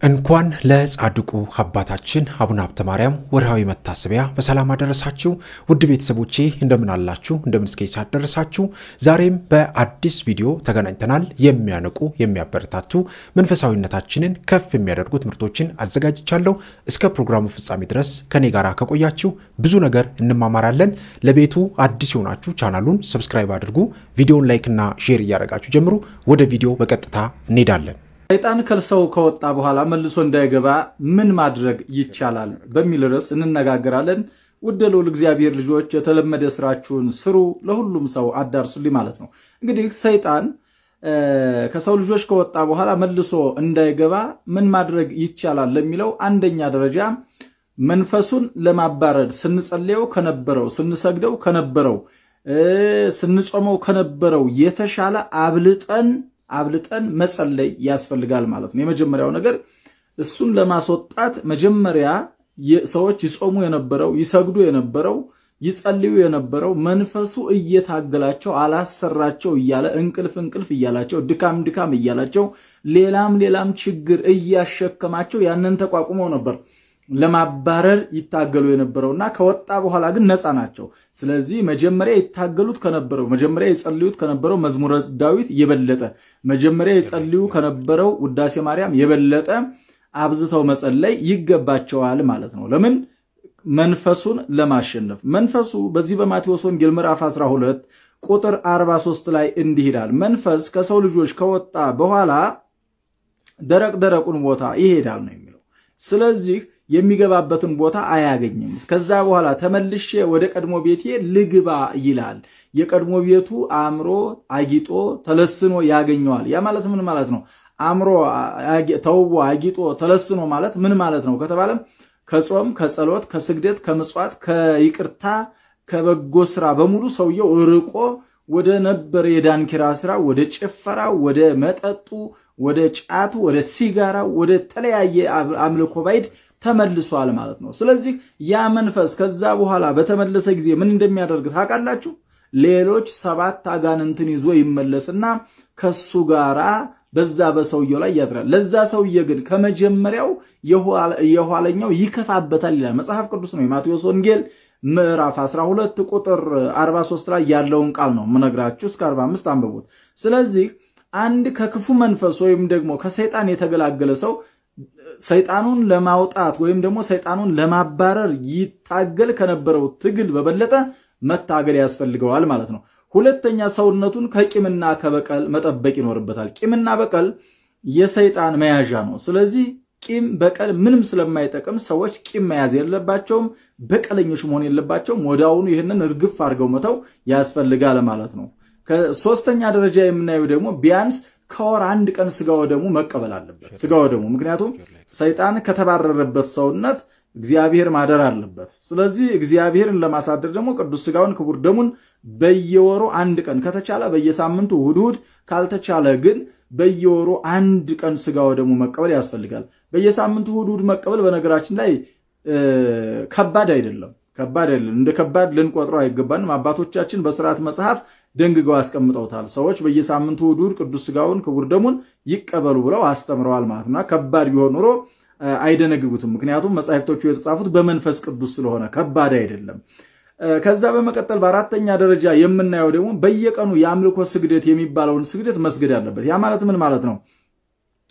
እንኳን ለጻድቁ አባታችን አቡነ ሀብተ ማርያም ወርሃዊ መታሰቢያ በሰላም አደረሳችሁ። ውድ ቤተሰቦቼ እንደምን አላችሁ? እንደምን እስከ ሰዓት ደረሳችሁ? ዛሬም በአዲስ ቪዲዮ ተገናኝተናል። የሚያነቁ የሚያበረታቱ መንፈሳዊነታችንን ከፍ የሚያደርጉ ትምህርቶችን አዘጋጅቻለሁ። እስከ ፕሮግራሙ ፍጻሜ ድረስ ከኔ ጋር ከቆያችሁ ብዙ ነገር እንማማራለን። ለቤቱ አዲስ የሆናችሁ ቻናሉን ሰብስክራይብ አድርጉ። ቪዲዮውን ላይክ እና ሼር እያደረጋችሁ ጀምሩ። ወደ ቪዲዮ በቀጥታ እንሄዳለን። ሰይጣን ከሰው ከወጣ በኋላ መልሶ እንዳይገባ ምን ማድረግ ይቻላል በሚል ርዕስ እንነጋገራለን። ውድ ልዑል እግዚአብሔር ልጆች የተለመደ ስራችሁን ስሩ፣ ለሁሉም ሰው አዳርሱልኝ ማለት ነው። እንግዲህ ሰይጣን ከሰው ልጆች ከወጣ በኋላ መልሶ እንዳይገባ ምን ማድረግ ይቻላል ለሚለው አንደኛ ደረጃ መንፈሱን ለማባረድ ስንጸልየው ከነበረው፣ ስንሰግደው ከነበረው፣ ስንጾመው ከነበረው የተሻለ አብልጠን መጸለይ ያስፈልጋል ማለት ነው። የመጀመሪያው ነገር እሱን ለማስወጣት መጀመሪያ ሰዎች ይጾሙ የነበረው፣ ይሰግዱ የነበረው፣ ይጸልዩ የነበረው መንፈሱ እየታገላቸው አላሰራቸው እያለ እንቅልፍ እያላቸው ድካም እያላቸው ሌላም ችግር እያሸከማቸው ያንን ተቋቁመው ነበር ለማባረር ይታገሉ የነበረውና ከወጣ በኋላ ግን ነፃ ናቸው። ስለዚህ መጀመሪያ ይታገሉት ከነበረው፣ መጀመሪያ ይጸልዩት ከነበረው መዝሙረ ዳዊት የበለጠ፣ መጀመሪያ ይጸልዩ ከነበረው ውዳሴ ማርያም የበለጠ አብዝተው መጸለይ ይገባቸዋል ማለት ነው። ለምን? መንፈሱን ለማሸነፍ። መንፈሱ በዚህ በማቴዎስ ወንጌል ምዕራፍ 12 ቁጥር 43 ላይ እንዲህ ይላል፣ መንፈስ ከሰው ልጆች ከወጣ በኋላ ደረቁን ቦታ ይሄዳል ነው የሚለው። ስለዚህ የሚገባበትን ቦታ አያገኝም። ከዛ በኋላ ተመልሼ ወደ ቀድሞ ቤቴ ልግባ ይላል። የቀድሞ ቤቱ አምሮ አጊጦ ተለስኖ ያገኘዋል። ያ ማለት ምን ማለት ነው? አምሮ ተውቦ አጊጦ ተለስኖ ማለት ምን ማለት ነው ከተባለ ከጾም፣ ከጸሎት፣ ከስግደት፣ ከምጽዋት፣ ከይቅርታ፣ ከበጎ ስራ በሙሉ ሰውየው ርቆ ወደ ነበር የዳንኪራ ስራ፣ ወደ ጭፈራ፣ ወደ መጠጡ፣ ወደ ጫቱ፣ ወደ ሲጋራ፣ ወደ ተለያየ አምልኮ ባይድ ተመልሷል ማለት ነው። ስለዚህ ያ መንፈስ ከዛ በኋላ በተመለሰ ጊዜ ምን እንደሚያደርግ ታውቃላችሁ? ሌሎች 7 አጋንንትን ይዞ ይመለስና ከሱ ጋራ በዛ በሰውየው ላይ ያድራል። ለዛ ሰውየ ግን ከመጀመሪያው የኋለኛው ይከፋበታል ይላል መጽሐፍ ቅዱስ ነው። የማቴዎስ ወንጌል ምዕራፍ 12 ቁጥር 43 ላይ ያለውን ቃል ነው የምነግራችሁ። እስከ 45 አንብቡት። ስለዚህ አንድ ከክፉ መንፈስ ወይም ደግሞ ከሰይጣን የተገላገለ ሰው ሰይጣኑን ለማውጣት ወይም ደግሞ ሰይጣኑን ለማባረር ይታገል ከነበረው ትግል በበለጠ መታገል ያስፈልገዋል ማለት ነው። ሁለተኛ ሰውነቱን ከቂምና ከበቀል መጠበቅ ይኖርበታል። ቂምና በቀል የሰይጣን መያዣ ነው። ስለዚህ ቂም በቀል ምንም ስለማይጠቅም ሰዎች ቂም መያዝ የለባቸውም፣ በቀለኞች መሆን የለባቸውም። ወዲያውኑ ይህንን እርግፍ አድርገው መተው ያስፈልጋል ማለት ነው። ከሶስተኛ ደረጃ የምናየው ደግሞ ቢያንስ ከወር 1 ቀን ስጋው ደሙ መቀበል አለበት። ስጋው ደሙ ምክንያቱም ሰይጣን ከተባረረበት ሰውነት እግዚአብሔር ማደር አለበት። ስለዚህ እግዚአብሔርን ለማሳደር ደግሞ ቅዱስ ስጋውን ክቡር ደሙን በየወሩ 1 ቀን ከተቻለ በየሳምንቱ እሑድ ካልተቻለ ግን በየወሩ 1 ቀን ስጋው ደሙ መቀበል ያስፈልጋል። በየሳምንቱ እሑድ መቀበል በነገራችን ላይ ከባድ አይደለም። እንደ ከባድ ልንቆጥረው አይገባንም። አባቶቻችን በሥርዓት መጽሐፍ ደንግገው አስቀምጠውታል። ሰዎች በየሳምንቱ እሑድ ቅዱስ ስጋውን ክቡር ደሙን ይቀበሉ ብለው አስተምረዋል ማለት ነው። ከባድ ቢሆን ኖሮ አይደነግጉትም። ምክንያቱም መጻሕፍቶቹ የተጻፉት በመንፈስ ቅዱስ ስለሆነ ከባድ አይደለም። ከዛ በመቀጠል በአራተኛ ደረጃ የምናየው ደግሞ በየቀኑ የአምልኮ ስግደት የሚባለውን ስግደት መስገድ አለበት። ያ ማለት ምን ማለት ነው?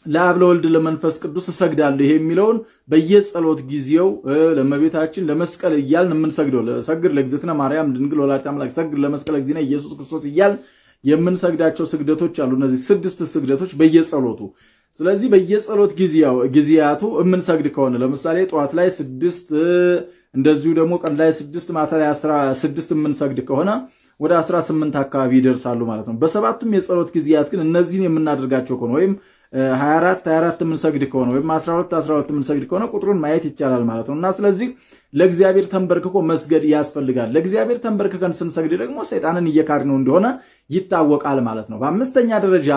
ለአብ ለወልድ ለመንፈስ ቅዱስ እሰግዳለሁ የሚለውን በየጸሎት ጊዜው ለእመቤታችን ለመስቀል እያልን የምንሰግደው ሰግድ ለእግዝእትነ ማርያም ድንግል ወላዲተ አምላክ ሰግድ ለመስቀል እግዚእነ ኢየሱስ ክርስቶስ እያልን የምንሰግዳቸው ስግደቶች አሉ። እነዚህ 6 ስግደቶች በየጸሎቱ። ስለዚህ በየጸሎት ጊዜያቱ የምንሰግድ ከሆነ ለምሳሌ ጠዋት ላይ 6፣ እንደዚሁ ደግሞ ቀን ላይ 6፣ ማታ ላይ 16 የምንሰግድ ከሆነ ወደ 18 አካባቢ ይደርሳሉ ማለት ነው። በሰባቱም የጸሎት ጊዜያት ግን እነዚህን የምናደርጋቸው ከሆነ ወይም 24 የምንሰግድ ከሆነ ወይም 12 የምንሰግድ ከሆነ ቁጥሩን ማየት ይቻላል ማለት ነው። እና ስለዚህ ለእግዚአብሔር ተንበርክኮ መስገድ ያስፈልጋል። ለእግዚአብሔር ተንበርክከን ስንሰግድ ደግሞ ሰይጣንን እየካድነው እንደሆነ ይታወቃል ማለት ነው። በአምስተኛ ደረጃ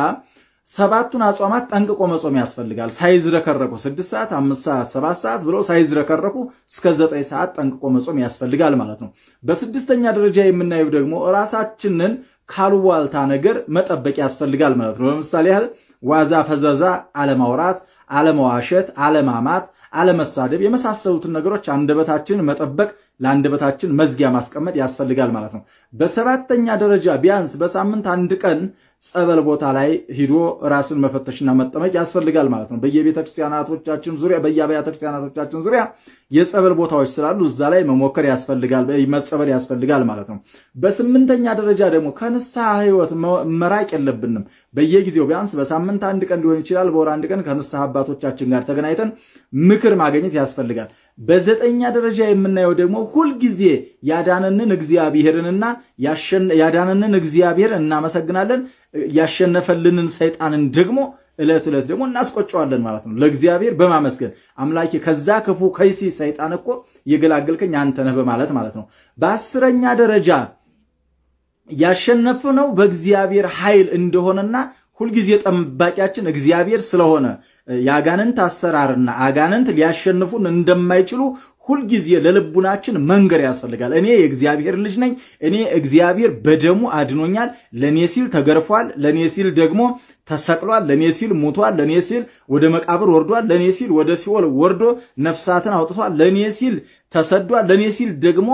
7ቱን አጽዋማት ጠንቅቆ መጾም ያስፈልጋል። ሳይዝረከረኩ 6 ሰዓት፣ 5 ሰዓት፣ 7 ሰዓት ብሎ ሳይዝረከረኩ እስከ 9 ሰዓት ጠንቅቆ መጾም ያስፈልጋል ማለት ነው። በስድስተኛ ደረጃ የምናየው ደግሞ ራሳችንን ካሉባልታ ነገር መጠበቅ ያስፈልጋል ማለት ነው። ለምሳሌ ያህል ዋዛ ፈዛዛ አለማውራት፣ አለመዋሸት፣ አለማማት፣ አለመሳደብ የመሳሰሉትን ነገሮች አንደበታችንን መጠበቅ ለአንደበታችን መዝጊያ ማስቀመጥ ያስፈልጋል ማለት ነው። በሰባተኛ ደረጃ ቢያንስ በሳምንት አንድ ቀን ጸበል ቦታ ላይ ሂዶ ራስን መፈተሽና መጠመቅ ያስፈልጋል ማለት ነው። በየቤተ ክርስቲያናቶቻችን ዙሪያ በየአብያተ ክርስቲያናቶቻችን ዙሪያ የጸበል ቦታዎች ስላሉ እዛ ላይ መሞከር ያስፈልጋል፣ መጸበል ያስፈልጋል ማለት ነው። በስምንተኛ ደረጃ ደግሞ ከንስሐ ሕይወት መራቅ የለብንም። በየጊዜው ቢያንስ በሳምንት አንድ ቀን ሊሆን ይችላል፣ በወር አንድ ቀን ከንስሐ አባቶቻችን ጋር ተገናኝተን ምክር ማግኘት ያስፈልጋል። በዘጠኛ ደረጃ የምናየው ደግሞ ሁልጊዜ ያዳነንን እግዚአብሔርንና ያዳነንን እግዚአብሔር እናመሰግናለን፣ ያሸነፈልንን ሰይጣንን ደግሞ ዕለት ዕለት ደግሞ እናስቆጨዋለን ማለት ነው። ለእግዚአብሔር በማመስገን አምላኬ ከዛ ክፉ ከይሲ ሰይጣን እኮ የገላገልከኝ አንተ ነህ በማለት ማለት ነው። በአስረኛ ደረጃ ያሸነፍነው በእግዚአብሔር ኃይል እንደሆነና ሁልጊዜ ጠባቂያችን እግዚአብሔር ስለሆነ የአጋንንት አሰራርና አጋንንት ሊያሸንፉን እንደማይችሉ ሁልጊዜ ለልቡናችን መንገር ያስፈልጋል። እኔ የእግዚአብሔር ልጅ ነኝ፣ እኔ እግዚአብሔር በደሙ አድኖኛል፣ ለኔ ሲል ተገርፏል፣ ለኔ ሲል ደግሞ ተሰቅሏል፣ ለኔ ሲል ሙቷል፣ ለኔ ሲል ወደ መቃብር ወርዷል፣ ለኔ ሲል ወደ ሲኦል ወርዶ ነፍሳትን አውጥቷል፣ ለኔ ሲል ተሰዷል፣ ለኔ ሲል ደግሞ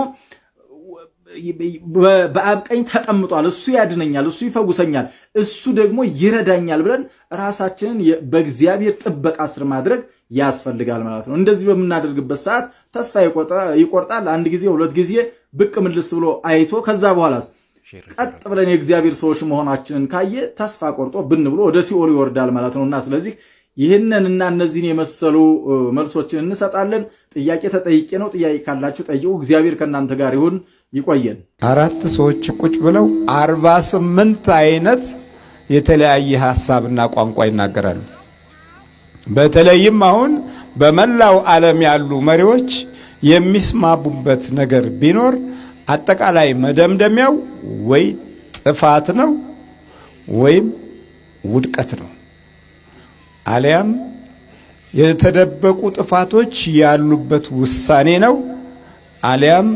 በአብ ቀኝ ተቀምጧል፣ እሱ ያድነኛል፣ እሱ ይፈውሰኛል፣ እሱ ደግሞ ይረዳኛል ብለን ራሳችንን በእግዚአብሔር ጥበቃ ስር ማድረግ ያስፈልጋል ማለት ነው። እንደዚህ በምናደርግበት ሰዓት ተስፋ ይቆርጣል። አንድ ጊዜ ሁለት ጊዜ ብቅ ምልስ ብሎ አይቶ ከዛ በኋላ ቀጥ ብለን የእግዚአብሔር ሰዎች መሆናችንን ካየ ተስፋ ቆርጦ ብን ብሎ ወደ ሲኦል ይወርዳል ማለት ነውና ስለዚህ ይህንንና እነዚህን የመሰሉ መልሶችን እንሰጣለን። ጥያቄ ተጠይቄ ነው። ጥያቄ ካላችሁ ጠይቁ። እግዚአብሔር ከእናንተ ጋር ይሁን። ይቆየን። 4 ሰዎች ቁጭ ብለው 48 አይነት የተለያየ ሐሳብና ቋንቋ ይናገራሉ። በተለይም አሁን በመላው ዓለም ያሉ መሪዎች የሚስማቡበት ነገር ቢኖር አጠቃላይ መደምደሚያው ወይ ጥፋት ነው ወይም ውድቀት ነው። አሊያም የተደበቁ ጥፋቶች ያሉበት ውሳኔ ነው። አሊያም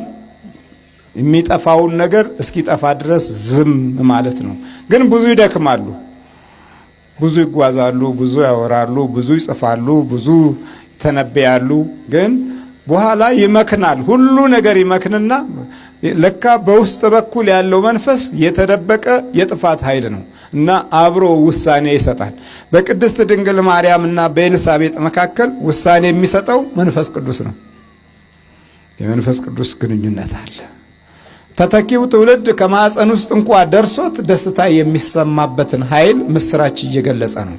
የሚጠፋውን ነገር እስኪጠፋ ድረስ ዝም ማለት ነው። ግን ብዙ ይደክማሉ፣ ብዙ ይጓዛሉ፣ ብዙ ያወራሉ፣ ብዙ ይጽፋሉ፣ ብዙ ይተነበያሉ። ግን በኋላ ይመክናል። ሁሉ ነገር ይመክንና ለካ በውስጥ በኩል ያለው መንፈስ የተደበቀ የጥፋት ኃይል ነው እና አብሮ ውሳኔ ይሰጣል። በቅድስት ድንግል ማርያም እና በኤልሳቤጥ መካከል ውሳኔ የሚሰጠው መንፈስ ቅዱስ ነው። የመንፈስ ቅዱስ ግንኙነት አለ። ተተኪው ትውልድ ከማዕፀን ውስጥ እንኳ ደርሶት ደስታ የሚሰማበትን ኃይል ምስራች እየገለጸ ነው።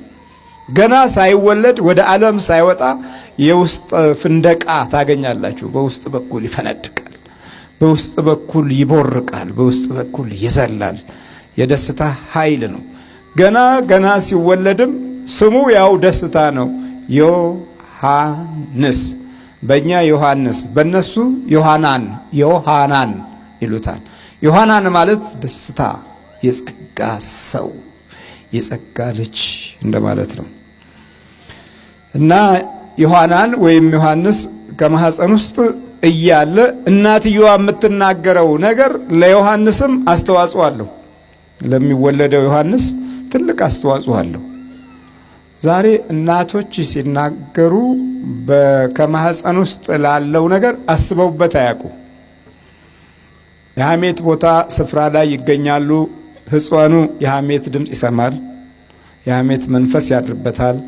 ገና ሳይወለድ ወደ ዓለም ሳይወጣ የውስጥ ፍንደቃ ታገኛላችሁ። በውስጥ በኩል ይፈነድቃል፣ በውስጥ በኩል ይቦርቃል፣ በውስጥ በኩል ይዘላል። የደስታ ኃይል ነው። ገና ሲወለድም ስሙ ያው ደስታ ነው። ዮሐንስ፣ በእኛ ዮሐንስ፣ በእነሱ ዮሐናን ይሉታል። ዮሐናን ማለት ደስታ፣ የጸጋ ሰው፣ የጸጋ ልጅ እንደማለት ነው እና ዮሐናን ወይም ዮሐንስ ከማህፀን ውስጥ እያለ እናትየዋ የምትናገረው ነገር ለዮሐንስም አስተዋጽኦ አለው። ለሚወለደው ዮሐንስ ትልቅ አስተዋጽኦ አለው። ዛሬ እናቶች ሲናገሩ ከማህፀን ውስጥ ላለው ነገር አስበውበት አያውቁ። የሐሜት ቦታ ስፍራ ላይ ይገኛሉ። ሕፃኑ የሐሜት ድምፅ ይሰማል። የሐሜት መንፈስ ያድርበታል።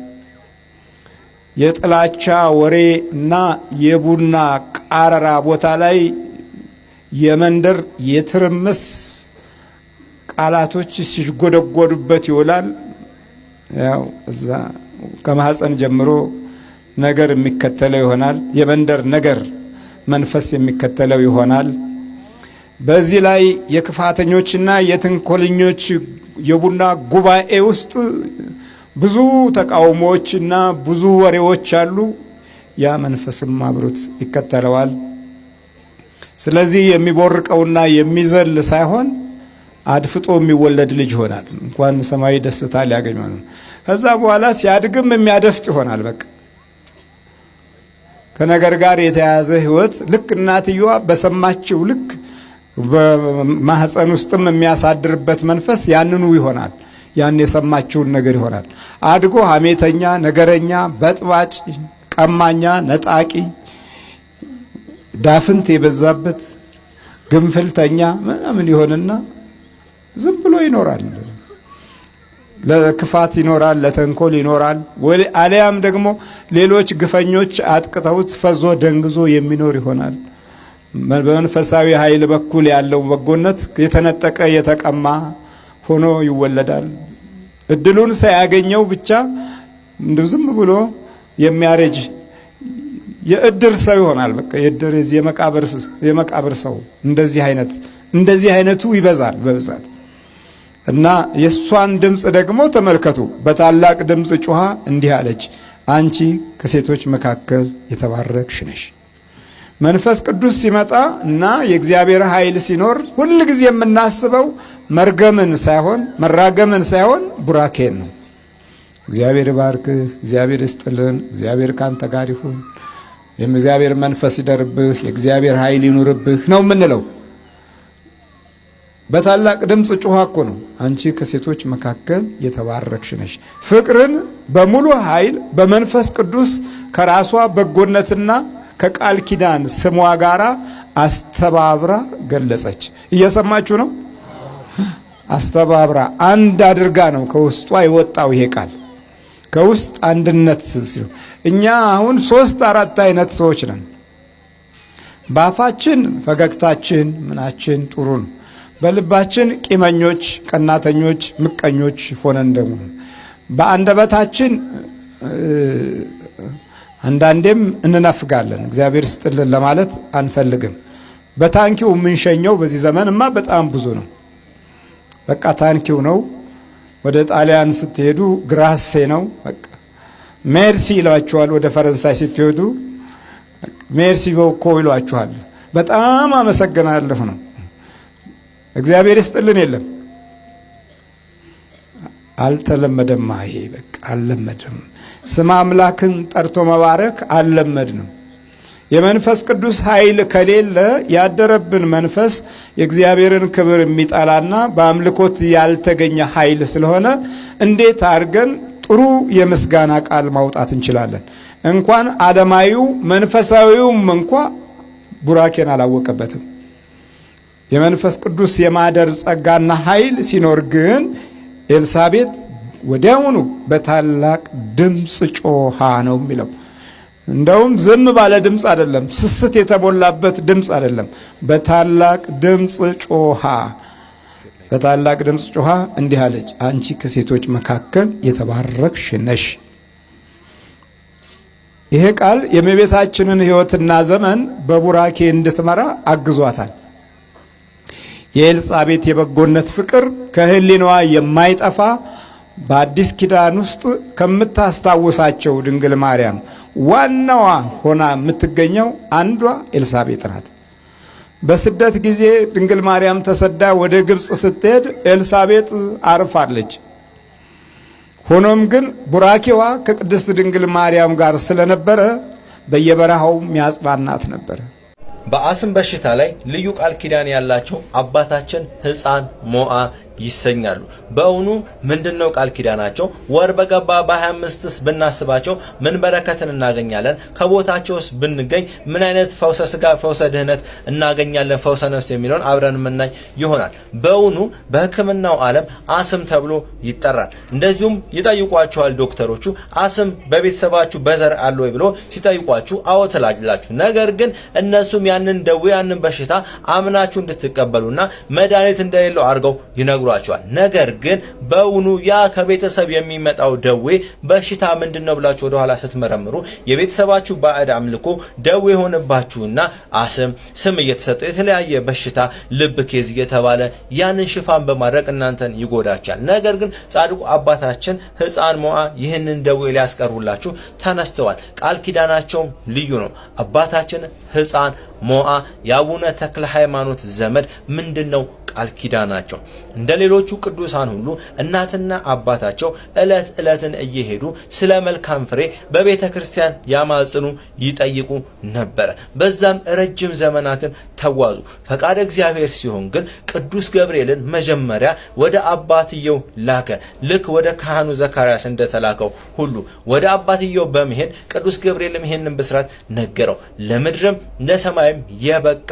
የጥላቻ ወሬ እና የቡና ቃረራ ቦታ ላይ የመንደር የትርምስ ቃላቶች ሲጎደጎዱበት ይውላል። ያው እዛ ከማህፀን ጀምሮ ነገር የሚከተለው ይሆናል። የመንደር ነገር መንፈስ የሚከተለው ይሆናል። በዚህ ላይ የክፋተኞችና የትንኮለኞች የቡና ጉባኤ ውስጥ ብዙ ተቃውሞዎችና ብዙ ወሬዎች አሉ። ያ መንፈስም አብሮት ይከተለዋል። ስለዚህ የሚቦርቀውና የሚዘል ሳይሆን አድፍጦ የሚወለድ ልጅ ይሆናል። እንኳን ሰማያዊ ደስታ ሊያገኝ ነው። ከዛ በኋላ ሲያድግም የሚያደፍጥ ይሆናል። በቃ ከነገር ጋር የተያያዘ ህይወት ልክ እናትየዋ በሰማችው ልክ በማህፀን ውስጥም የሚያሳድርበት መንፈስ ያንኑ ይሆናል። ያን የሰማችውን ነገር ይሆናል። አድጎ ሐሜተኛ፣ ነገረኛ፣ በጥባጭ፣ ቀማኛ፣ ነጣቂ፣ ዳፍንት የበዛበት ግንፍልተኛ ምናምን ይሆንና ዝም ብሎ ይኖራል። ለክፋት ይኖራል፣ ለተንኮል ይኖራል። አሊያም ደግሞ ሌሎች ግፈኞች አጥቅተውት ፈዞ ደንግዞ የሚኖር ይሆናል። በመንፈሳዊ ኃይል በኩል ያለው በጎነት የተነጠቀ የተቀማ ሆኖ ይወለዳል። እድሉን ሳያገኘው ብቻ እንደው ዝም ብሎ የሚያረጅ የእድር ሰው ይሆናል። በቃ የእድር የመቃብር ሰው እንደዚህ አይነቱ ይበዛል በብዛት። እና የሷን ድምጽ ደግሞ ተመልከቱ። በታላቅ ድምጽ ጮኻ እንዲህ አለች፣ አንቺ ከሴቶች መካከል የተባረክሽ ነሽ። መንፈስ ቅዱስ ሲመጣ እና የእግዚአብሔር ኃይል ሲኖር ሁል ጊዜ የምናስበው መራገምን ሳይሆን ቡራኬን ነው። እግዚአብሔር ባርክህ፣ እግዚአብሔር ይስጥልን፣ እግዚአብሔር ካንተ ጋር ይሁን፣ የእግዚአብሔር መንፈስ ይደርብህ፣ የእግዚአብሔር ኃይል ይኑርብህ ነው የምንለው። በታላቅ ድምፅ ጮኻ እኮ ነው አንቺ ከሴቶች መካከል የተባረክሽ ነሽ። ፍቅርን በሙሉ ኃይል በመንፈስ ቅዱስ ከራሷ በጎነትና ከቃል ኪዳን ስሟ ጋራ አስተባብራ ገለጸች። እየሰማችሁ ነው? አስተባብራ አንድ አድርጋ ነው ከውስጧ የወጣው ይሄ ቃል። ከውስጥ አንድነት ሲሉ እኛ አሁን 3-4 አይነት ሰዎች ነን። በአፋችን ፈገግታችን ምናችን ጥሩ ነው። በልባችን ቂመኞች፣ ቀናተኞች፣ ምቀኞች ሆነን ደግሞ በአንደበታችን አንዳንዴም እንነፍጋለን። እግዚአብሔር ስጥልን ለማለት አንፈልግም። በታንኪው የምንሸኘው በዚህ ዘመንማ በጣም ብዙ ነው። በቃ ታንኪው ነው። ወደ ጣሊያን ስትሄዱ ግራሴ ነው። በቃ ሜርሲ ይሏችኋል። ወደ ፈረንሳይ ስትሄዱ ሜርሲ በኮ ይሏችኋል። በጣም አመሰግናለሁ ነው። እግዚአብሔር ይስጥልን የለም። አልተለመደም። ይሄ በቃ አልለመደም። ስም አምላክን ጠርቶ መባረክ አልለመድንም። የመንፈስ ቅዱስ ኃይል ከሌለ ያደረብን መንፈስ የእግዚአብሔርን ክብር የሚጠላና በአምልኮት ያልተገኘ ኃይል ስለሆነ እንዴት አድርገን ጥሩ የምስጋና ቃል ማውጣት እንችላለን? እንኳን ዓለማዊው መንፈሳዊውም እንኳ ቡራኬን አላወቀበትም። የመንፈስ ቅዱስ የማደር ጸጋና ኃይል ሲኖር ግን ኤልሳቤጥ ወዲያውኑ በታላቅ ድምፅ ጮኻ ነው የሚለው። እንደውም ዝም ባለ ድምፅ አይደለም፣ ስስት የተሞላበት ድምፅ አይደለም። በታላቅ ድምፅ ጮኻ እንዲህ አለች፣ አንቺ ከሴቶች መካከል የተባረክሽ ነሽ። ይሄ ቃል የእመቤታችንን ሕይወትና ዘመን በቡራኬ እንድትመራ አግዟታል። የኤልሳቤጥ የበጎነት ፍቅር ከህሊናዋ የማይጠፋ በአዲስ ኪዳን ውስጥ ከምታስታውሳቸው ድንግል ማርያም ዋናዋ ሆና የምትገኘው አንዷ ኤልሳቤጥ ናት። በስደት ጊዜ ድንግል ማርያም ተሰዳ ወደ ግብፅ ስትሄድ ኤልሳቤጥ አርፋለች። ሆኖም ግን ቡራኬዋ ከቅድስት ድንግል ማርያም ጋር ስለነበረ በየበረሃው የሚያጽናናት ነበረ። በአስም በሽታ ላይ ልዩ ቃል ኪዳን ያላቸው አባታችን ሕፃን ሞዓ ይሰኛሉ። በእውኑ ምንድነው ቃል ኪዳናቸው? ወር በገባ በ25ስ ብናስባቸው ምን በረከትን እናገኛለን? ከቦታቸውስ ብንገኝ ምን አይነት ፈውሰ ስጋ ፈውሰ ድህነት እናገኛለን? ፈውሰ ነፍስ የሚለውን አብረን የምናይ ይሆናል። በእውኑ በሕክምናው ዓለም አስም ተብሎ ይጠራል። እንደዚሁም ይጠይቋቸዋል ዶክተሮቹ፣ አስም በቤተሰባችሁ በዘር አለ ወይ ብሎ ሲጠይቋችሁ አዎ ትላላችሁ። ነገር ግን እነሱም ያንን ደዌ ያንን በሽታ አምናችሁ እንድትቀበሉና መድኃኒት እንደሌለው አድርገው ይነግሯቸዋል። ነገር ግን በእውኑ ያ ከቤተሰብ የሚመጣው ደዌ በሽታ ምንድነው ብላችሁ ወደ ኋላ ስትመረምሩ የቤተሰባችሁ ባዕድ አምልኮ ደዌ ሆነባችሁና አስም ስም እየተሰጠ የተለያየ በሽታ ልብ ኬዝ እየተባለ ያንን ሽፋን በማድረግ እናንተን ይጎዳቻል። ነገር ግን ጻድቁ አባታችን ሕፃን ሞዓ ይህንን ደዌ ሊያስቀሩላችሁ ተነስተዋል። ቃል ኪዳናቸውም ልዩ ነው። አባታችን ሕፃን ሞዓ የአቡነ ተክለ ሃይማኖት ዘመድ ምንድነው ቃል ኪዳናቸው? እንደ ሌሎቹ ቅዱሳን ሁሉ እናትና አባታቸው ዕለትን እየሄዱ ስለ መልካም ፍሬ በቤተ ክርስቲያን ያማጽኑ ይጠይቁ ነበረ። በዛም ረጅም ዘመናትን ተጓዙ። ፈቃደ እግዚአብሔር ሲሆን ግን ቅዱስ ገብርኤልን መጀመሪያ ወደ አባትየው ላከ። ልክ ወደ ካህኑ ዘካርያስ እንደተላከው ሁሉ ወደ አባትየው በመሄድ ቅዱስ ገብርኤልም ይሄንን ብስራት ነገረው። ለምድርም ለሰማይም የበቃ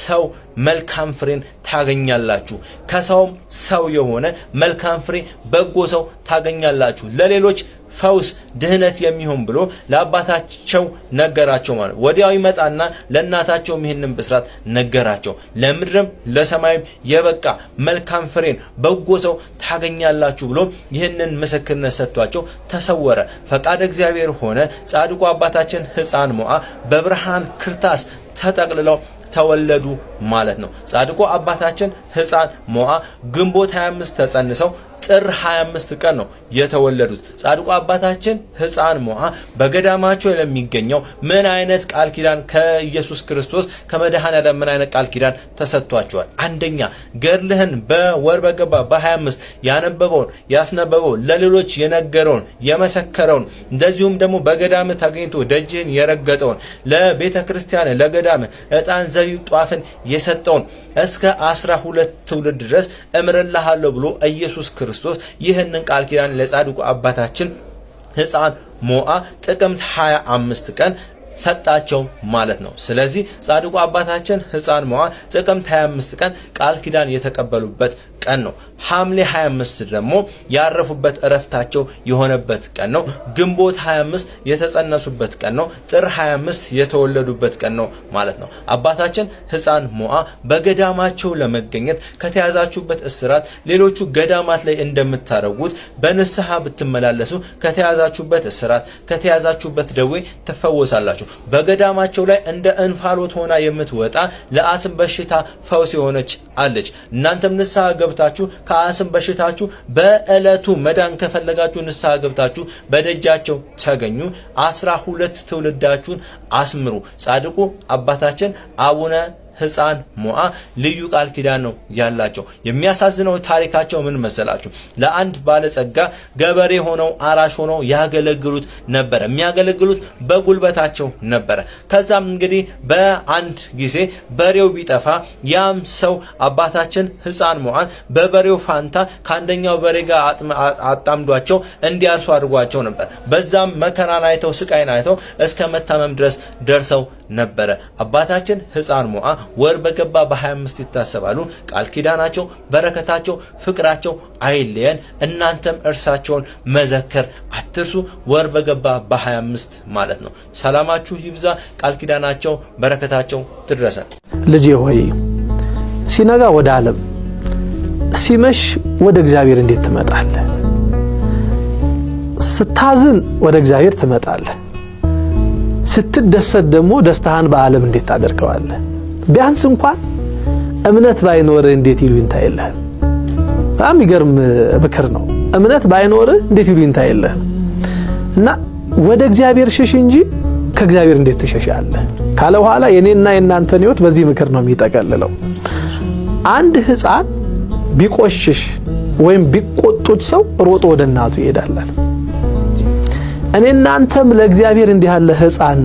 ሰው መልካም ፍሬን ታገኛላችሁ፣ ከሰውም ሰው የሆነ መልካም ፍሬ በጎ ሰው ታገኛላችሁ፣ ለሌሎች ፈውስ ድህነት የሚሆን ብሎ ለአባታቸው ነገራቸው። ማለት ወዲያው ይመጣና ለእናታቸው ይሄንን ብስራት ነገራቸው። ለምድርም ለሰማይም የበቃ መልካም ፍሬን በጎ ሰው ታገኛላችሁ ብሎ ይህንን ምስክርነት ሰጥቷቸው ተሰወረ። ፈቃደ እግዚአብሔር ሆነ። ጻድቁ አባታችን ሕፃን ሞዓ በብርሃን ክርታስ ተጠቅልለው ተወለዱ ማለት ነው። ጻድቁ አባታችን ሕፃን ሞዓ ግንቦት 25 ተጸንሰው ጥር 25 ቀን ነው የተወለዱት። ጻድቁ አባታችን ሕፃን ሞዓ በገዳማቸው ለሚገኘው ምን አይነት ቃል ኪዳን ከኢየሱስ ክርስቶስ ከመድኃኔዓለም ምን አይነት ቃል ኪዳን ተሰጥቷቸዋል? አንደኛ ገድልህን በወር በገባ በ25 ያነበበውን ያስነበበውን ለሌሎች የነገረውን የመሰከረውን እንደዚሁም ደግሞ በገዳም ተገኝቶ ደጅህን የረገጠውን ለቤተ ክርስቲያን ለገዳም ዕጣን ዘቢብ ጧፍን የሰጠውን እስከ 12 ትውልድ ድረስ እምርልሃለሁ ብሎ ኢየሱስ ክርስቶስ ይህንን ቃል ኪዳን ለጻድቁ አባታችን ሕፃን ሞዓ ጥቅምት 25 ቀን ሰጣቸው ማለት ነው። ስለዚህ ጻድቁ አባታችን ሕፃን ሞዓ ጥቅምት 25 ቀን ቃል ኪዳን የተቀበሉበት ቀን ነው። ሐምሌ 25 ደግሞ ያረፉበት እረፍታቸው የሆነበት ቀን ነው። ግንቦት 25 የተጸነሱበት ቀን ነው። ጥር 25 የተወለዱበት ቀን ነው ማለት ነው። አባታችን ሕፃን ሞዓ በገዳማቸው ለመገኘት ከተያዛችሁበት እስራት ሌሎቹ ገዳማት ላይ እንደምታረጉት በንስሐ ብትመላለሱ ከተያዛችሁበት እስራት ከተያዛችሁበት ደዌ ትፈወሳላችሁ። በገዳማቸው ላይ እንደ እንፋሎት ሆና የምትወጣ ለአስም በሽታ ፈውስ የሆነች አለች። እናንተም ንስሐ ገብታችሁ ከአስም በሽታችሁ በእለቱ መዳን ከፈለጋችሁ ንስሐ ገብታችሁ በደጃቸው ተገኙ። 12 ትውልዳችሁን አስምሩ። ጻድቁ አባታችን አቡነ ሕፃን ሞዓ ልዩ ቃል ኪዳን ነው ያላቸው። የሚያሳዝነው ታሪካቸው ምን መሰላችሁ? ለአንድ ባለጸጋ ገበሬ ሆነው አራሽ ሆነው ያገለግሉት ነበር። የሚያገለግሉት በጉልበታቸው ነበር። ከዛም እንግዲህ በአንድ ጊዜ በሬው ቢጠፋ ያም ሰው አባታችን ሕፃን ሞዓን በበሬው ፋንታ ከአንደኛው በሬ ጋር አጣምዷቸው እንዲያርሱ አድርጓቸው ነበር። በዛም መከራን አይተው ስቃይን አይተው እስከ መታመም ድረስ ደርሰው ነበረ። አባታችን ሕፃን ሞዓ ወር በገባ በ25 ይታሰባሉ። ቃል ኪዳናቸው፣ በረከታቸው፣ ፍቅራቸው አይለየን። እናንተም እርሳቸውን መዘከር አትርሱ። ወር በገባ በ25 ማለት ነው። ሰላማችሁ ይብዛ። ቃል ኪዳናቸው፣ በረከታቸው ትድረሰን። ልጄ ሆይ ሲነጋ ወደ ዓለም ሲመሽ ወደ እግዚአብሔር እንዴት ትመጣለህ? ስታዝን ወደ እግዚአብሔር ትመጣለህ። ስትደሰት ደግሞ ደስታህን በዓለም እንዴት ታደርገዋለህ? ቢያንስ እንኳን እምነት ባይኖር እንዴት ይሉኝታ የለህም? በጣም ይገርም ምክር ነው። እምነት ባይኖር እንዴት ይሉኝታ የለህም? እና ወደ እግዚአብሔር ሽሽ እንጂ ከእግዚአብሔር እንዴት ትሸሻለህ ካለ በኋላ የኔና የናንተን ሕይወት በዚህ ምክር ነው የሚጠቀልለው። አንድ ሕፃን ቢቆሽሽ ወይም ቢቆጡት ሰው ሮጦ ወደ እናቱ ይሄዳል። እኔ እናንተም ለእግዚአብሔር እንዲህ ያለ ሕፃን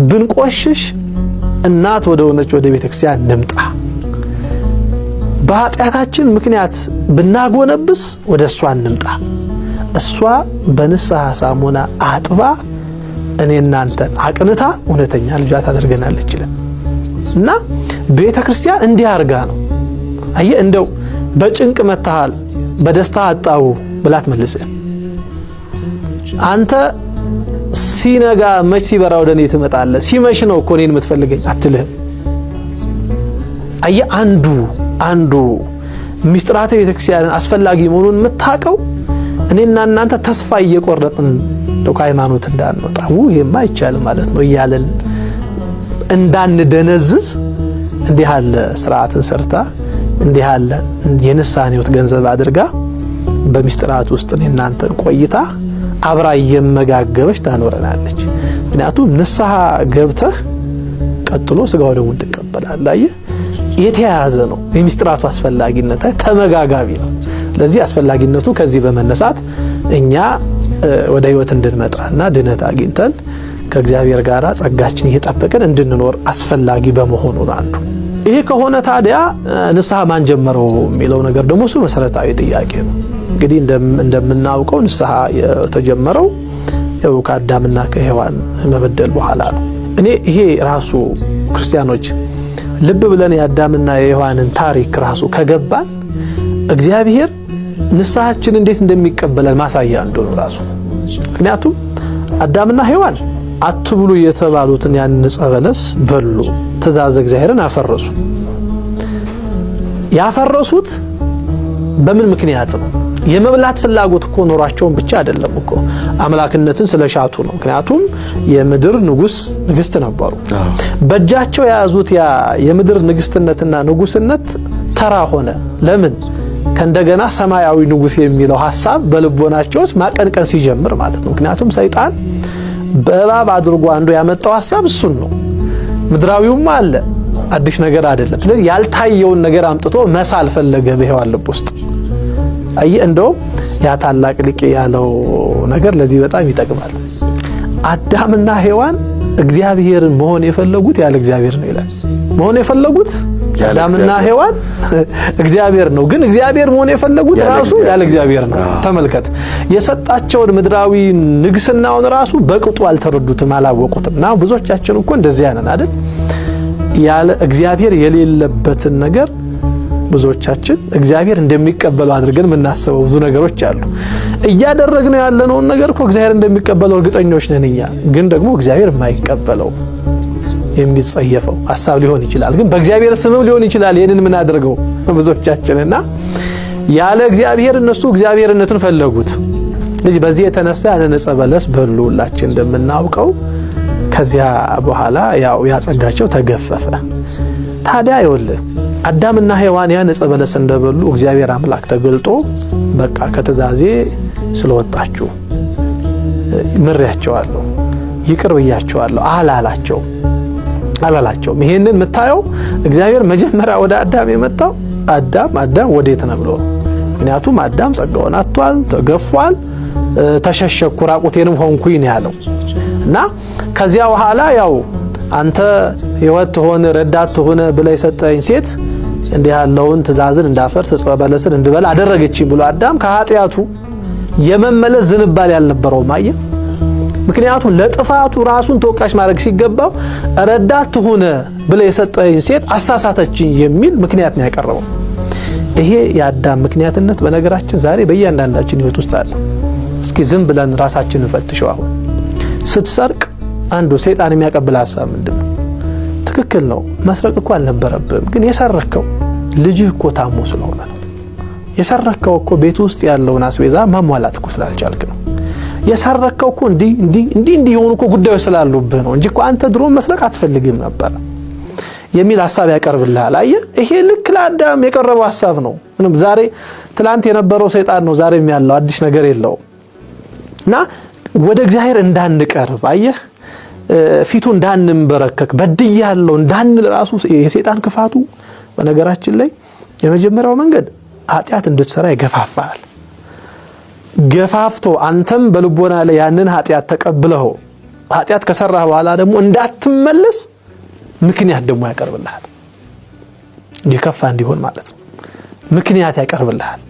ብንቆሽሽ እናት ወደ ሆነች ወደ ቤተክርስቲያን እንምጣ። በኃጢአታችን ምክንያት ብናጎነብስ ወደ እሷ እንምጣ። እሷ በንስሐ ሳሙና አጥባ እኔ እናንተን አቅንታ እውነተኛ ልጇ ታደርገናለች እና ቤተክርስቲያን እንዲህ አርጋ ነው። አየ እንደው በጭንቅ መታሃል በደስታ አጣው ብላት መልሰህ አንተ ሲነጋ መች ሲበራ ወደ እኔ ትመጣለህ? ሲመሽ ነው እኮ እኔን የምትፈልገኝ አትልህም። አየ አንዱ ሚስጥራተ ቤተክርስቲያንን አስፈላጊ መሆኑን የምታውቀው እኔና እናንተ ተስፋ እየቆረጥን ነው ከሃይማኖት እንዳንወጣ ይሄማ አይቻልም ማለት ነው እያለን እንዳንደነዝዝ እንዲህ ያለ ስርዓትን ሰርታ እንዲህ ያለ የንስሐን ሕይወት ገንዘብ አድርጋ በሚስጥራት ውስጥ እኔና እናንተን ቆይታ አብራ እየመጋገበች ታኖረናለች። ምክንያቱም ንስሐ ገብተህ ቀጥሎ ስጋው ደሙን ትቀበላለህ። አየህ የተያያዘ ነው። የሚስጥራቱ አስፈላጊነት ተመጋጋቢ ነው። ለዚህ አስፈላጊነቱ ከዚህ በመነሳት እኛ ወደ ህይወት እንድንመጣና ድነት አግኝተን ከእግዚአብሔር ጋር ጸጋችን እየጠበቀን እንድንኖር አስፈላጊ በመሆኑ አንዱ ይሄ ከሆነ ታዲያ ንስሐ ማን ጀመረው የሚለው ነገር ደግሞ እሱ መሰረታዊ ጥያቄ ነው። እንግዲህ እንደምናውቀው ንስሐ የተጀመረው ያው ከአዳምና ከሔዋን መበደል በኋላ ነው። እኔ ይሄ ራሱ ክርስቲያኖች ልብ ብለን የአዳምና የሔዋንን ታሪክ ራሱ ከገባን እግዚአብሔር ንስሐችን እንዴት እንደሚቀበለን ማሳያ እንደሆነ ራሱ ምክንያቱም አዳምና ሔዋን አትብሉ የተባሉትን ያን ዕፀ በለስ በሉ፣ ትእዛዝ እግዚአብሔርን አፈረሱ። ያፈረሱት በምን ምክንያት ነው? የመብላት ፍላጎት እኮ ኖሯቸውን ብቻ አይደለም እኮ አምላክነትን ስለሻቱ ነው። ምክንያቱም የምድር ንግስት ነበሩ። በእጃቸው የያዙት ያ የምድር ንግስትነትና ንጉስነት ተራ ሆነ። ለምን? ከእንደገና ሰማያዊ ንጉስ የሚለው ሐሳብ በልቦናቸው ማቀንቀን ሲጀምር ማለት ነው። ምክንያቱም ሰይጣን በእባብ አድርጎ አንዱ ያመጣው ሐሳብ እሱን ነው። ምድራዊውም አለ አዲስ ነገር አይደለም። ስለዚህ ያልታየውን ነገር አምጥቶ መሳል ፈለገ በሔዋን ልብ ውስጥ። አየህ እንደው ያ ታላቅ ሊቅ ያለው ነገር ለዚህ በጣም ይጠቅማል። አዳምና ሔዋን እግዚአብሔርን መሆን የፈለጉት ያለ እግዚአብሔር ነው ይላል። መሆን የፈለጉት አዳምና ሔዋን እግዚአብሔር ነው፣ ግን እግዚአብሔር መሆን የፈለጉት ራሱ ያለ እግዚአብሔር ነው። ተመልከት፣ የሰጣቸውን ምድራዊ ንግስናውን ራሱ በቅጡ አልተረዱትም፣ አላወቁትም። እና ብዙዎቻችን እኮ እንደዚያ ነን አይደል? ያለ እግዚአብሔር የሌለበትን ነገር ብዙዎቻችን እግዚአብሔር እንደሚቀበለው አድርገን የምናስበው ብዙ ነገሮች አሉ። እያደረግነው ያለነው ነገር እኮ እግዚአብሔር እንደሚቀበለው እርግጠኞች ነን እኛ፣ ግን ደግሞ እግዚአብሔር የማይቀበለው የሚጸየፈው ሐሳብ ሊሆን ይችላል። ግን በእግዚአብሔር ስምም ሊሆን ይችላል ይሄንን ምን አድርገው ብዙዎቻችንና ያለ እግዚአብሔር እነሱ እግዚአብሔርነቱን ፈለጉት። ስለዚህ በዚህ የተነሳ ያንን ዕፀ በለስ በሉላችን እንደምናውቀው። ከዚያ በኋላ ያው ያጸጋቸው ተገፈፈ። ታዲያ ይኸውልህ አዳምና ሔዋን ያን ዕፀ በለስ እንደበሉ እግዚአብሔር አምላክ ተገልጦ በቃ ከትእዛዜ ስለወጣችሁ ምሬያቸዋለሁ፣ ይቅር ብያቸዋለሁ አላላቸውም። ይሄንን የምታየው እግዚአብሔር መጀመሪያ ወደ አዳም የመጣው አዳም ወዴት ነው ብሎ። ምክንያቱም አዳም ጸጋውን አጥቷል፣ ተገፏል፣ ተሸሸኩ ራቁቴንም ሆንኩኝ ነው ያለው። እና ከዚያ በኋላ ያው አንተ ሕይወት ሆነ ረዳት ሆነ ብለህ የሰጠኝ ሴት እንዲህ ያለውን ትእዛዝን እንዳፈርስ ዕፀ በለስን እንድበላ አደረገችኝ ብሎ አዳም ከኃጢያቱ የመመለስ ዝንባሌ ያልነበረው ማየ። ምክንያቱም ለጥፋቱ ራሱን ተወቃሽ ማድረግ ሲገባው ረዳት ሆነ ብለህ የሰጠኝ ሴት አሳሳተችኝ የሚል ምክንያት ነው ያቀረበው። ይሄ የአዳም ምክንያትነት በነገራችን ዛሬ በእያንዳንዳችን ሕይወት ውስጥ አለ። እስኪ ዝም ብለን ራሳችንን እንፈትሸው። አሁን ስትሰርቅ አንዱ ሰይጣን የሚያቀብል ሐሳብ ምንድነው? ትክክል ነው፣ መስረቅ እኮ አልነበረብህም፣ ግን የሰረከው ልጅህ እኮ ታሞ ስለሆነ ነው። የሰረከው እኮ ቤት ውስጥ ያለውን አስቤዛ ማሟላት እኮ ስላልቻልክ ነው። የሰረከው እኮ እንዲህ የሆኑ እኮ ጉዳዮች ስላሉብህ ነው እንጂ እኮ አንተ ድሮ መስረቅ አትፈልግም ነበር የሚል ሐሳብ ያቀርብልሃል። አየህ፣ ይሄ ልክ ለአዳም የቀረበው ሐሳብ ነው። ምንም ዛሬ ትላንት የነበረው ሰይጣን ነው ዛሬም ያለው፣ አዲስ ነገር የለውም። እና ወደ እግዚአብሔር እንዳንቀርብ አየህ፣ ፊቱ እንዳንበረከክ በድያለሁ እንዳንል ራሱ የሰይጣን ክፋቱ በነገራችን ላይ የመጀመሪያው መንገድ ኃጢአት እንድትሰራ ይገፋፋል። ገፋፍቶ አንተም በልቦና ላይ ያንን ኃጢአት ተቀብለው ኃጢአት ከሰራህ በኋላ ደግሞ እንዳትመለስ ምክንያት ደግሞ ያቀርብልሃል። እንዲከፋ እንዲሆን ማለት ነው። ምክንያት ያቀርብልሃል።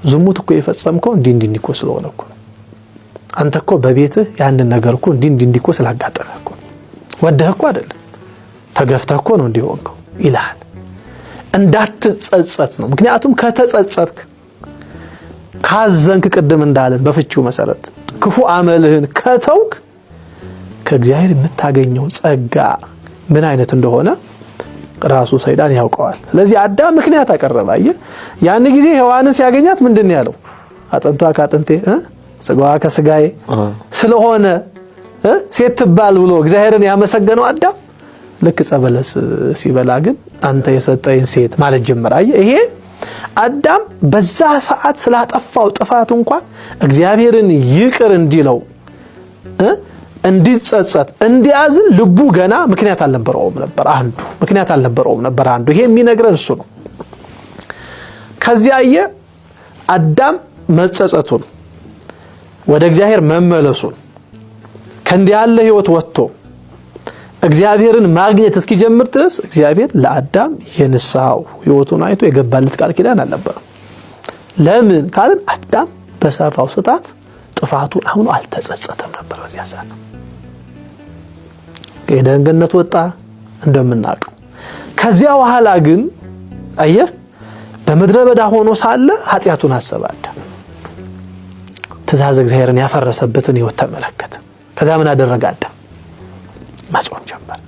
ዝሙት እኮ የፈጸምከው እንዲህ እኮ ስለሆነ እኮ አንተ እኮ በቤትህ ያንን ነገር እኮ እንዲህ እኮ ስላጋጠመህ እኮ ወደህ እኮ አይደለም ተገፍተህ እኮ ነው እንዲሆንከው ይላል። እንዳትጸጸት ነው። ምክንያቱም ከተጸጸትክ ካዘንክ ቅድም እንዳለን በፍቺው መሰረት ክፉ አመልህን ከተውክ ከእግዚአብሔር የምታገኘው ጸጋ ምን አይነት እንደሆነ ራሱ ሰይጣን ያውቀዋል። ስለዚህ አዳም ምክንያት አቀረበ። አየህ፣ ያን ጊዜ ሔዋንን ሲያገኛት ምንድነው ያለው? አጥንቷ ከአጥንቴ ስጋዋ ከስጋዬ ስለሆነ ሴት ትባል ብሎ እግዚአብሔርን ያመሰገነው አዳም ልክ ዕፀ በለስ ሲበላ ግን አንተ የሰጠኝ ሴት ማለት ጀመረ። አየህ፣ ይሄ አዳም በዛ ሰዓት ስላጠፋው ጥፋት እንኳን እግዚአብሔርን ይቅር እንዲለው እንዲጸጸት እንዲያዝን ልቡ ገና ምክንያት አልነበረውም ነበር። አንዱ ይሄ የሚነግረን እሱ ነው። ከዚያ አዳም መጸጸቱን ወደ እግዚአብሔር መመለሱን ከእንዲህ ያለ ህይወት ወጥቶ እግዚአብሔርን ማግኘት እስኪጀምር ድረስ እግዚአብሔር ለአዳም የንስሐው ህይወቱን አይቶ የገባለት ቃል ኪዳን አልነበረም። ለምን ካልን አዳም በሰራው ስህተት ጥፋቱን አሁን አልተጸጸተም ነበር። በዚያ ሰዓት ከኤደን ገነት ወጣ እንደምናውቀው። ከዚያ በኋላ ግን አየህ በምድረ በዳ ሆኖ ሳለ ኃጢያቱን አሰበ። ትእዛዝ እግዚአብሔርን ያፈረሰበትን ህይወት ተመለከተ። ከዛ ምን አደረገ? አዳም መጾም ጀመረ፣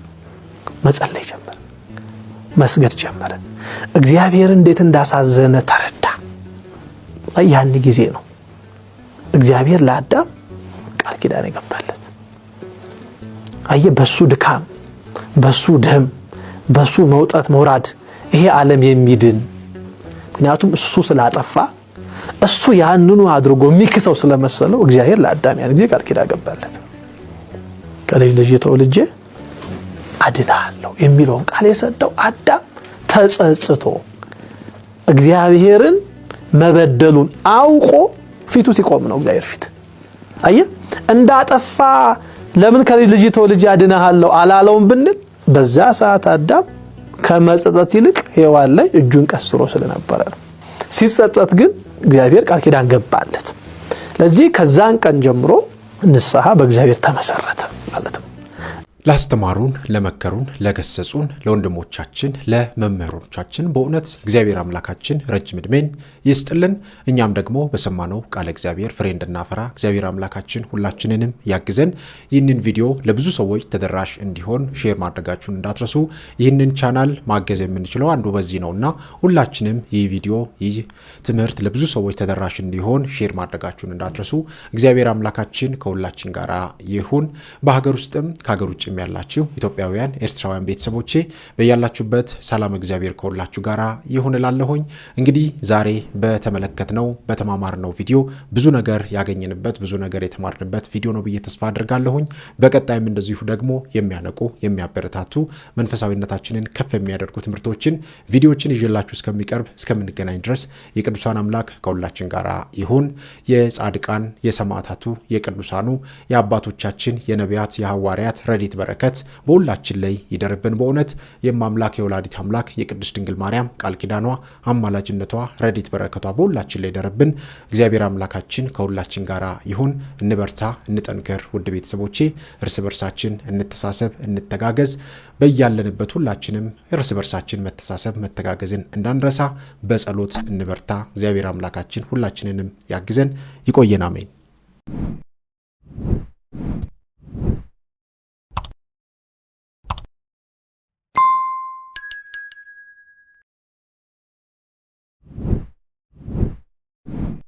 መጸለይ ጀመረ፣ መስገድ ጀመረ። እግዚአብሔር እንዴት እንዳሳዘነ ተረዳ። ያን ጊዜ ነው እግዚአብሔር ለአዳም ቃል ኪዳን የገባለት። በሱ ድካም፣ በሱ ደም፣ በሱ መውጣት መውራድ ይሄ ዓለም የሚድን ምክንያቱም እሱ ስላጠፋ እሱ ያንኑ አድርጎ የሚክሰው ስለመሰለው እግዚአብሔር ለአዳም ያን ጊዜ ቃል ኪዳን ገባለት። ከልጅ ልጅ ተወልጄ አድናለሁ የሚለውን ቃል የሰጠው አዳም ተጸጽቶ እግዚአብሔርን መበደሉን አውቆ ፊቱ ሲቆም ነው። እግዚአብሔር ፊት እንዳጠፋ ለምን ከልጅ ልጅ ተወልጄ አድናለሁ አላለውም ብንል በዛ ሰዓት አዳም ከመጸጸት ይልቅ ሔዋን ላይ እጁን ቀስሮ ስለነበረ ነው። ሲጸጸት ግን እግዚአብሔር ቃል ኪዳን ገባለት። ለዚህ ከዛን ቀን ጀምሮ ንስሐ በእግዚአብሔር ተመሰረተ ማለት ነው። ላስተማሩን፣ ለመከሩን፣ ለገሰጹን ለወንድሞቻችን ለመምህሮቻችን በእውነት እግዚአብሔር አምላካችን ረጅም ዕድሜን ይስጥልን። እኛም ደግሞ በሰማነው ቃል እግዚአብሔር ፍሬ እንድናፈራ እግዚአብሔር አምላካችን ሁላችንንም ያግዘን። ይህንን ቪዲዮ ለብዙ ሰዎች ተደራሽ እንዲሆን ሼር ማድረጋችሁን እንዳትረሱ። ይህንን ቻናል ማገዝ የምንችለው አንዱ በዚህ ነውና ሁላችንም ይህ ቪዲዮ ይህ ትምህርት ለብዙ ሰዎች ተደራሽ እንዲሆን ሼር ማድረጋችሁን እንዳትረሱ። እግዚአብሔር አምላካችን ከሁላችን ጋር ይሁን። በሀገር ውስጥም ከሀገር ውጭ ያላችሁ ኢትዮጵያውያን ኤርትራውያን ቤተሰቦቼ በያላችሁበት ሰላም እግዚአብሔር ከሁላችሁ ጋራ ይሁን እላለሁኝ። እንግዲህ ዛሬ በተመለከትነው በተማማርነው ቪዲዮ ብዙ ነገር ያገኘንበት ብዙ ነገር የተማርንበት ቪዲዮ ነው ብዬ ተስፋ አድርጋለሁኝ። በቀጣይም እንደዚሁ ደግሞ የሚያነቁ የሚያበረታቱ መንፈሳዊነታችንን ከፍ የሚያደርጉ ትምህርቶችን ቪዲዮዎችን ይዤላችሁ እስከምንገናኝ ድረስ የቅዱሳን አምላክ ከሁላችን ጋራ ይሁን። የጻድቃን የሰማዕታቱ የቅዱሳኑ የአባቶቻችን የነቢያት የሐዋርያት ረድኤት በረከት በሁላችን ላይ ይደርብን። በእውነት የማምላክ የወላዲት አምላክ የቅድስት ድንግል ማርያም ቃል ኪዳኗ አማላጅነቷ ረድኤት በረከቷ በሁላችን ላይ ይደርብን። እግዚአብሔር አምላካችን ከሁላችን ጋራ ይሁን። እንበርታ፣ እንጠንከር። ውድ ቤተሰቦቼ እርስ በርሳችን እንተሳሰብ፣ እንተጋገዝ። በያለንበት ሁላችንም እርስ በርሳችን መተሳሰብ መተጋገዝን እንዳንረሳ በጸሎት እንበርታ። እግዚአብሔር አምላካችን ሁላችንንም ያግዘን። ይቆየን። አሜን።